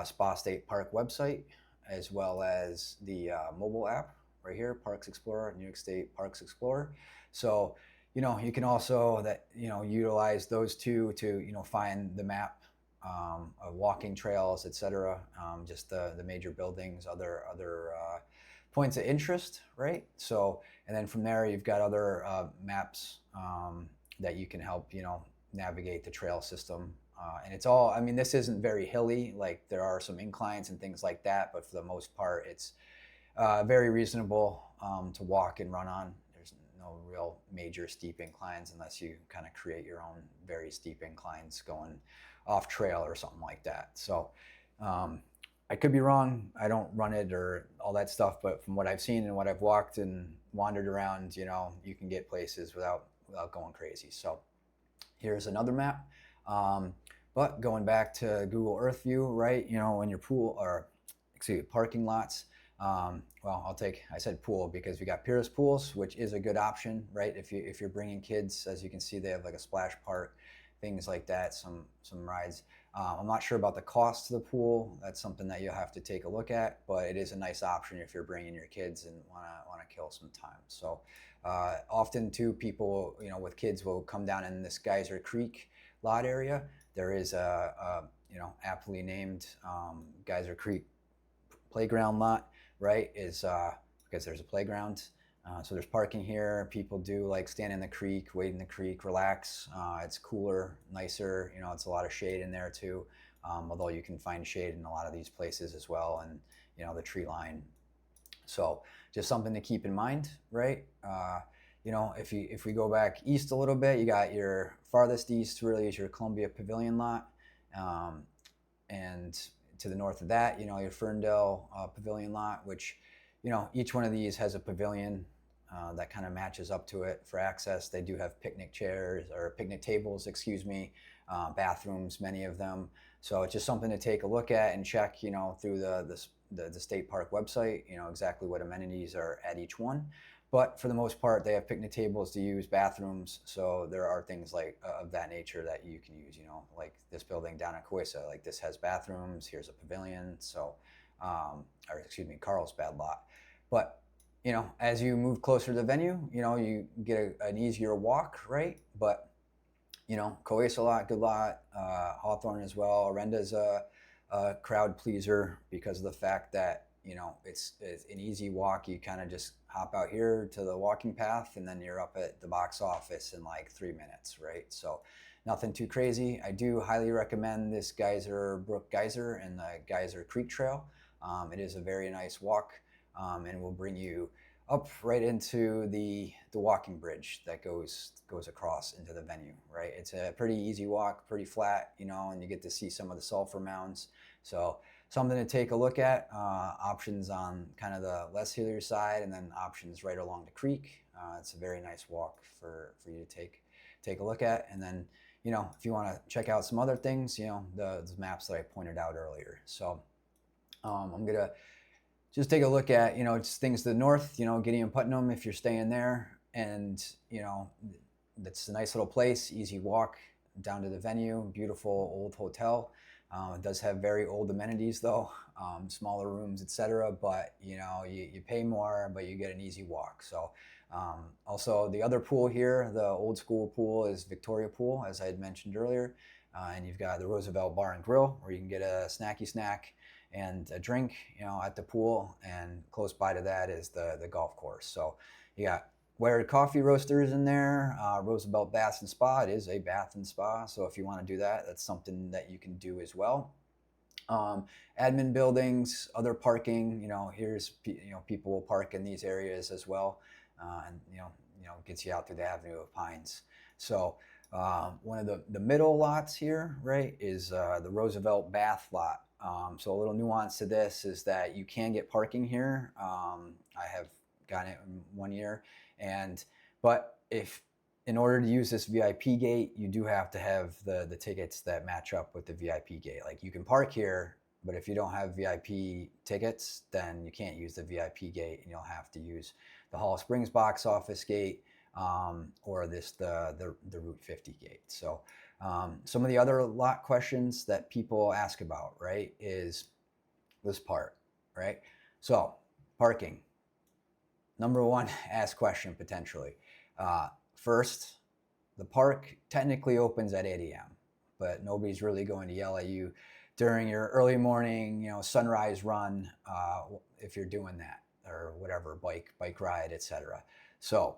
Spa State Park website, as well as the mobile app right here, Parks Explorer, New York State Parks Explorer. So, you can also utilize those two to, find the map of walking trails, etc. Just the major buildings, other points of interest, right? So, and then from there, you've got other maps that you can help, navigate the trail system. And it's all, I mean, this isn't very hilly. Like there are some inclines and things like that, but for the most part, it's very reasonable to walk and run on. There's no real major steep inclines unless you kind of create your own very steep inclines going off trail or something like that. So I could be wrong. I don't run it or all that stuff, but from what I've seen and what I've walked and wandered around, you know, you can get places without going crazy. So here's another map. But going back to Google Earth view, right? You know, when your pool or excuse me, parking lots. Well, I said pool because we got Peerless pools, which is a good option, right? If you're bringing kids, as you can see, they have like a splash park, things like that, some rides. I'm not sure about the cost of the pool. That's something that you'll have to take a look at, but it is a nice option if you're bringing your kids and want to kill some time. So often too, people, you know, with kids will come down in this Geyser Creek lot area. There is a you know, aptly named Geyser Creek playground lot, right? Is because there's a playground. So there's parking here. People do like stand in the creek, wade in the creek, relax. It's cooler, nicer. You know, it's a lot of shade in there too. Although you can find shade in a lot of these places as well, and you know, the tree line. So just something to keep in mind, right? You know, if we go back east a little bit, you got your farthest east really is your Columbia Pavilion lot, and to the north of that, you know, your Ferndale Pavilion lot, which, you know, each one of these has a pavilion that kind of matches up to it for access. They do have picnic chairs or picnic tables, excuse me, bathrooms, many of them. So it's just something to take a look at and check, you know, through the state park website, you know, exactly what amenities are at each one. But for the most part, they have picnic tables to use, bathrooms. So there are things like of that nature that you can use, you know, like this building down in Coesa, like this has bathrooms, here's a pavilion. So, or excuse me, Carlsbad lot. But, you know, as you move closer to the venue, you know, you get an easier walk, right? But, you know, Coesa lot, good lot, Hawthorne as well. Arenda's a crowd pleaser because of the fact that, you know, it's an easy walk. You kind of just hop out here to the walking path and then you're up at the box office in like 3 minutes, right? So nothing too crazy. I do highly recommend this Geyser Brook Geyser and the Geyser Creek Trail. It is a very nice walk and will bring you up right into the walking bridge that goes across into the venue, right? It's a pretty easy walk, pretty flat, you know, and you get to see some of the sulfur mounds. So something to take a look at. Options on kind of the less hillier side, and then options right along the creek. It's a very nice walk for you to take a look at. And then, you know, if you want to check out some other things, you know, the maps that I pointed out earlier. So I'm gonna just take a look at, you know, just things to the north. You know, Gideon Putnam, if you're staying there, and you know, that's a nice little place, easy walk down to the venue. Beautiful old hotel. It does have very old amenities though, smaller rooms, etc. But you know, you pay more, but you get an easy walk. So also the other pool here, the old school pool, is Victoria Pool, as I had mentioned earlier. And you've got the Roosevelt Bar and Grill, where you can get a snacky snack and a drink, you know, at the pool. And close by to that is the golf course. So you got Wired Coffee Roasters in there, Roosevelt Bath and Spa. It is a bath and spa, so if you want to do that, that's something that you can do as well. Admin buildings, other parking. You know, here's, you know, people will park in these areas as well, and you know, gets you out through the Avenue of Pines. So one of the middle lots here, right, is the Roosevelt Bath lot. So a little nuance to this is that you can get parking here. I have gotten it in 1 year. But if in order to use this VIP gate, you do have to have the tickets that match up with the VIP gate. Like you can park here, but if you don't have VIP tickets, then you can't use the VIP gate, and you'll have to use the Hall Springs box office gate or the Route 50 gate. So some of the other lot questions that people ask about, right, is this part, right? So parking. Number one ask question potentially. First, the park technically opens at 8 a.m., but nobody's really going to yell at you during your early morning, you know, sunrise run if you're doing that or whatever, bike ride, etc. So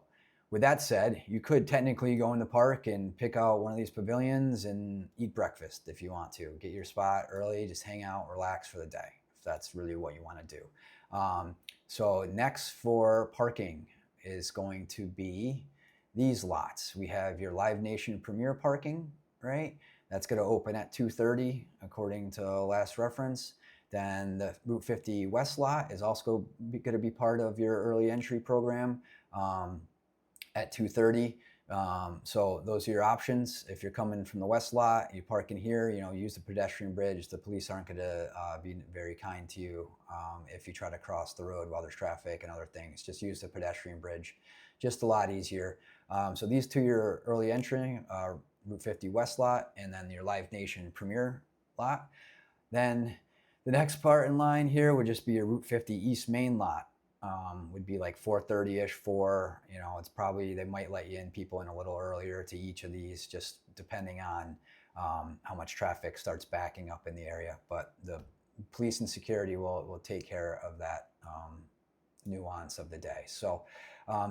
with that said, you could technically go in the park and pick out one of these pavilions and eat breakfast if you want to. Get your spot early, just hang out, relax for the day, if that's really what you want to do. So next for parking is going to be these lots. We have your Live Nation Premier parking, right? That's going to open at 2:30 according to last reference. Then the Route 50 West lot is also going to be part of your early entry program at 2:30. So those are your options. If you're coming from the west lot, you park in here, use the pedestrian bridge. The police aren't going to be very kind to you if you try to cross the road while there's traffic and other things. Just use the pedestrian bridge. Just a lot easier. So these two, your early entry, Route 50 West lot, and then your Live Nation Premier lot. Then the next part in line here would just be your Route 50 East Main lot. Would be like 4:30ish, 4. It's probably, they might let you in people in a little earlier to each of these, just depending on how much traffic starts backing up in the area. But the police and security will take care of that nuance of the day. So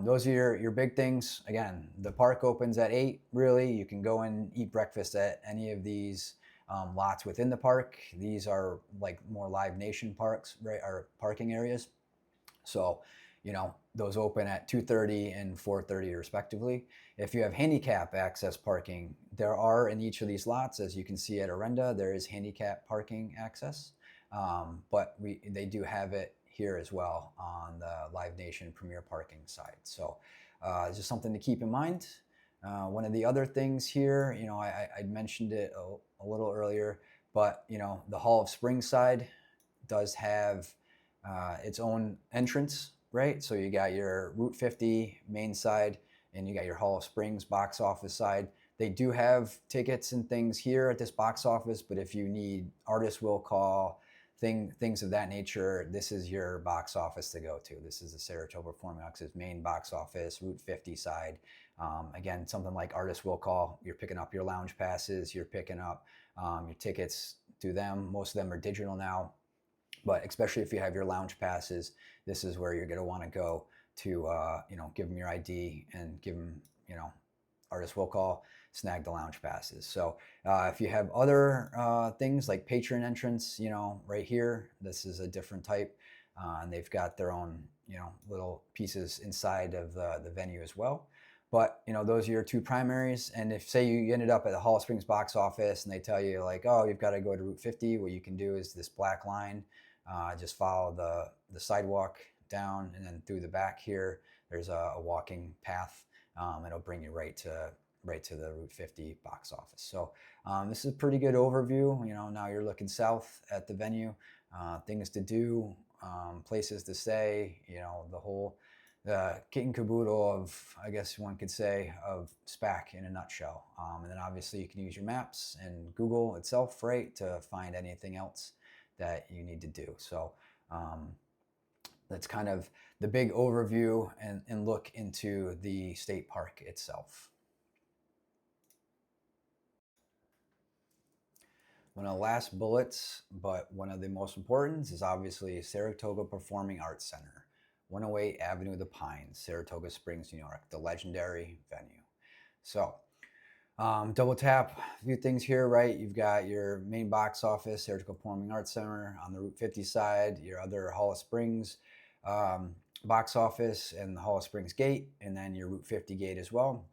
those are your big things. Again, the park opens at 8. Really, you can go and eat breakfast at any of these lots within the park. These are like more Live Nation parks, right? Or parking areas. So, those open at 2:30 and 4:30 respectively. If you have handicap access parking, there are in each of these lots, as you can see at Arenda, there is handicap parking access. But they do have it here as well on the Live Nation Premier parking side. So it's just something to keep in mind. One of the other things here, I mentioned it a little earlier, but the Hall of Springs side does have its own entrance, right? So you got your Route 50 main side and you got your Hall of Springs box office side. They do have tickets and things here at this box office, but if you need artist will call, things of that nature, this is your box office to go to. This is the Saratoga Performing Arts main box office, Route 50 side. Again, something like artist will call, you're picking up your lounge passes, you're picking up your tickets to them. Most of them are digital now. But especially if you have your lounge passes, this is where you're going to want to go to, give them your ID and give them, artist will call, snag the lounge passes. So if you have other things like patron entrance, right here, this is a different type. And they've got their own, little pieces inside of the venue as well. But, those are your two primaries. And if, say, you ended up at the Hall of Springs box office and they tell you, like, oh, you've got to go to Route 50, what you can do is this black line. Just follow the sidewalk down, and then through the back here, there's a walking path. It'll bring you right to the Route 50 box office. So this is a pretty good overview. Now you're looking south at the venue, things to do, places to stay. The kit and caboodle of, I guess one could say, of SPAC in a nutshell. And then obviously you can use your maps and Google itself, right, to find anything else that you need to do. So that's kind of the big overview and look into the state park itself. One of the last bullets, but one of the most important, is obviously Saratoga Performing Arts Center, 108 Avenue of the Pines, Saratoga Springs, New York, the legendary venue. So double tap a few things here, right? You've got your main box office, Saratoga Performing Arts Center. On the Route 50 side, your other Hall of Springs box office and the Hall of Springs gate, and then your Route 50 gate as well.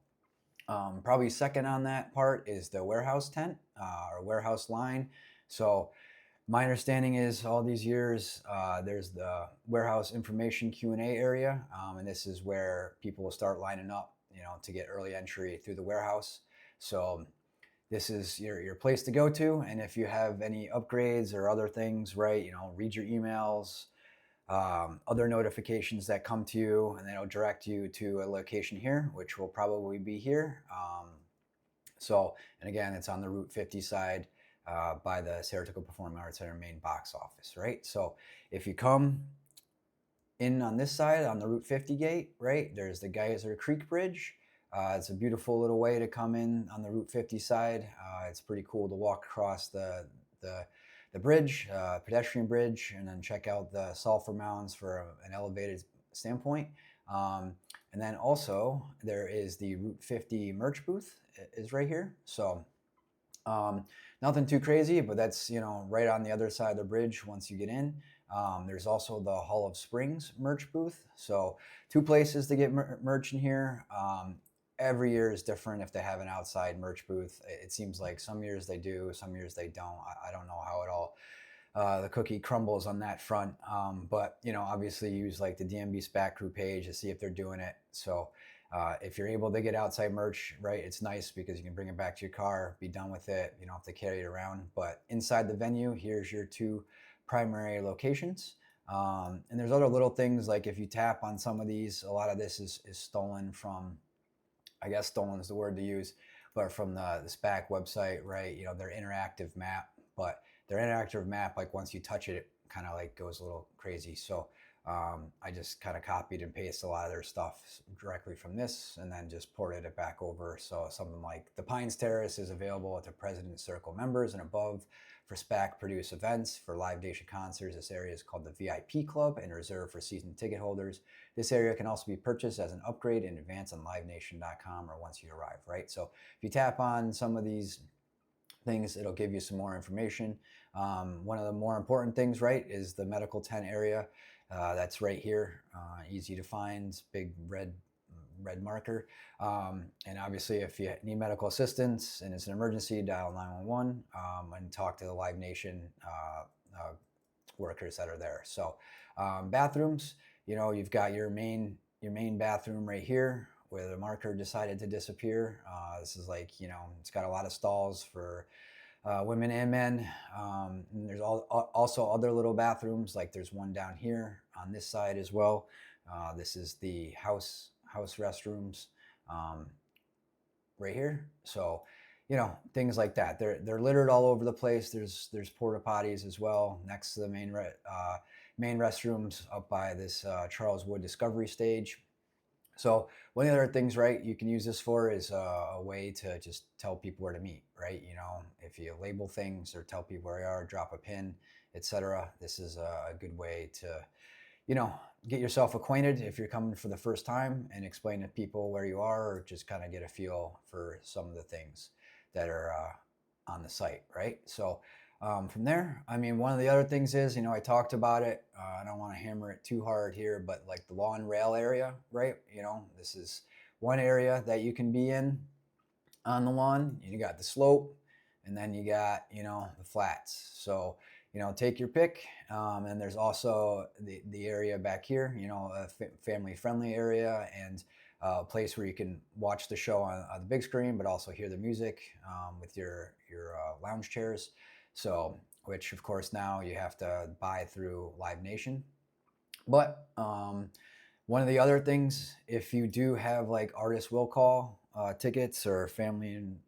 Probably second on that part is the warehouse tent or warehouse line. So my understanding is all these years, there's the warehouse information Q&A area, and this is where people will start lining up, to get early entry through the warehouse. So this is your place to go to. And if you have any upgrades or other things, right, read your emails, other notifications that come to you, and then it'll direct you to a location here, which will probably be here. And again, it's on the Route 50 side by the Saratoga Performing Arts Center main box office, right? So if you come in on this side, on the Route 50 gate, right, there's the Geyser Creek Bridge. It's a beautiful little way to come in on the Route 50 side. It's pretty cool to walk across the bridge, pedestrian bridge, and then check out the sulfur mounds for an elevated standpoint. And then also there is the Route 50 merch booth is right here. So nothing too crazy, but that's, right on the other side of the bridge once you get in. There's also the Hall of Springs merch booth. So two places to get merch in here. Every year is different if they have an outside merch booth. It seems like some years they do, some years they don't. I don't know how it all the cookie crumbles on that front. But obviously use like the DMB SPAC crew page to see if they're doing it. So if you're able to get outside merch, right, it's nice because you can bring it back to your car, be done with it. You don't have to carry it around. But inside the venue, here's your two primary locations. And there's other little things like if you tap on some of these, a lot of this is stolen from, I guess stolen is the word to use, but from the SPAC website, right? Their interactive map, but their interactive map, like once you touch it, it kind of like goes a little crazy. So I just kind of copied and pasted a lot of their stuff directly from this and then just ported it back over. So something like the Pines Terrace is available to President's Circle members and above for SPAC produced events. For Live Nation concerts, this area is called the VIP Club and reserved for season ticket holders. This area can also be purchased as an upgrade in advance on livenation.com or once you arrive, right? So if you tap on some of these things, it'll give you some more information. One of the more important things, right, is the medical tent area. That's right here, easy to find, big red marker. And obviously if you need medical assistance and it's an emergency, dial 911 and talk to the Live Nation workers that are there. So bathrooms, you've got your main bathroom right here where the marker decided to disappear. This is like, it's got a lot of stalls for women and men. And there's also other little bathrooms, like there's one down here on this side as well. This is the house restrooms right here. So, things like that. They're littered all over the place. There's porta potties as well next to the main restrooms up by this Charles Wood Discovery Stage. So one of the other things, right, you can use this for is a way to just tell people where to meet, right? If you label things or tell people where you are, drop a pin, etc. This is a good way to, get yourself acquainted if you're coming for the first time and explain to people where you are or just kind of get a feel for some of the things that are on the site, right? So from there, one of the other things is, I talked about it. I don't want to hammer it too hard here, but like the lawn rail area, right? This is one area that you can be in on the lawn. You got the slope and then you got, the flats. So, take your pick. And there's also the area back here, a family friendly area and a place where you can watch the show on the big screen, but also hear the music with your lounge chairs. So, which of course now you have to buy through Live Nation. But one of the other things, if you do have like artist will call tickets or family and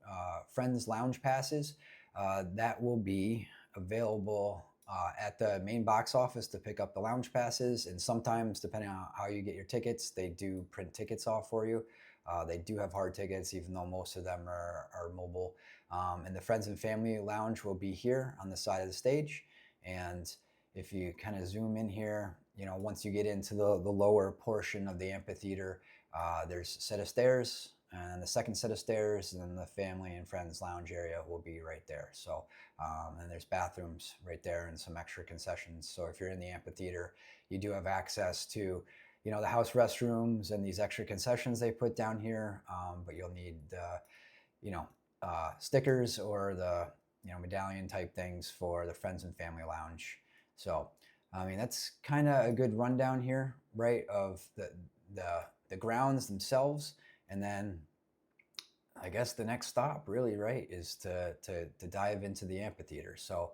friends lounge passes, that will be available at the main box office to pick up the lounge passes. And sometimes, depending on how you get your tickets, they do print tickets off for you. They do have hard tickets, even though most of them are mobile. And the Friends and Family Lounge will be here on the side of the stage. And if you kind of zoom in here, once you get into the lower portion of the amphitheater, there's a set of stairs and the second set of stairs, and then the Family and Friends Lounge area will be right there. So, and there's bathrooms right there and some extra concessions. So if you're in the amphitheater, you do have access to the house restrooms and these extra concessions they put down here, but you'll need stickers or the medallion type things for the Friends and Family Lounge. So that's kind of a good rundown here, right, of the grounds themselves. And then I guess the next stop really, right, is to dive into the amphitheater. So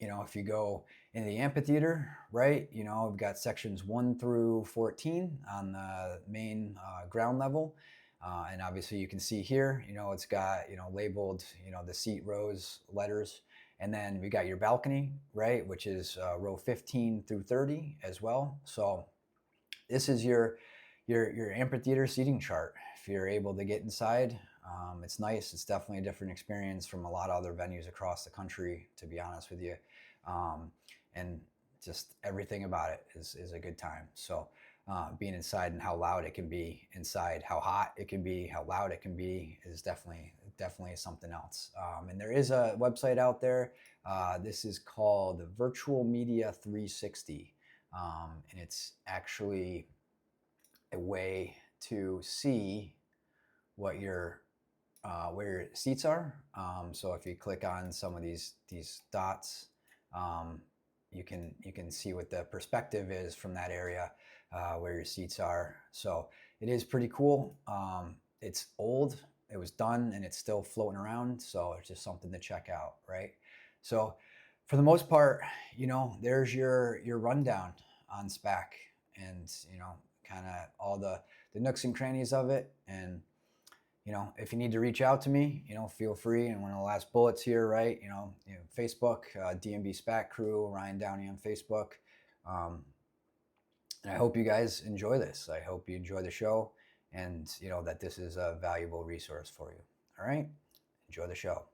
if you go into the amphitheater, right, we've got sections 1 through 14 on the main ground level. And obviously you can see here, it's got, labeled, the seat rows, letters. And then we got your balcony, right, which is row 15 through 30 as well. So this is your amphitheater seating chart. If you're able to get inside, it's nice. It's definitely a different experience from a lot of other venues across the country, to be honest with you. And just everything about it is a good time. So being inside and how loud it can be inside, how hot it can be, how loud it can be is definitely something else. And there is a website out there. This is called Virtual Media 360. And it's actually a way to see what your where your seats are. So if you click on some of these dots, you can see what the perspective is from that area where your seats are. So it is pretty cool. It's old. It was done and it's still floating around. So it's just something to check out, right? So for the most part, there's your rundown on SPAC and, kind of all the nooks and crannies of it. And, if you need to reach out to me, feel free. And one of the last bullets here, right? Facebook, DMB SPAC Crew, Ryan Downey on Facebook. And I hope you guys enjoy this. I hope you enjoy the show and, that this is a valuable resource for you. All right. Enjoy the show.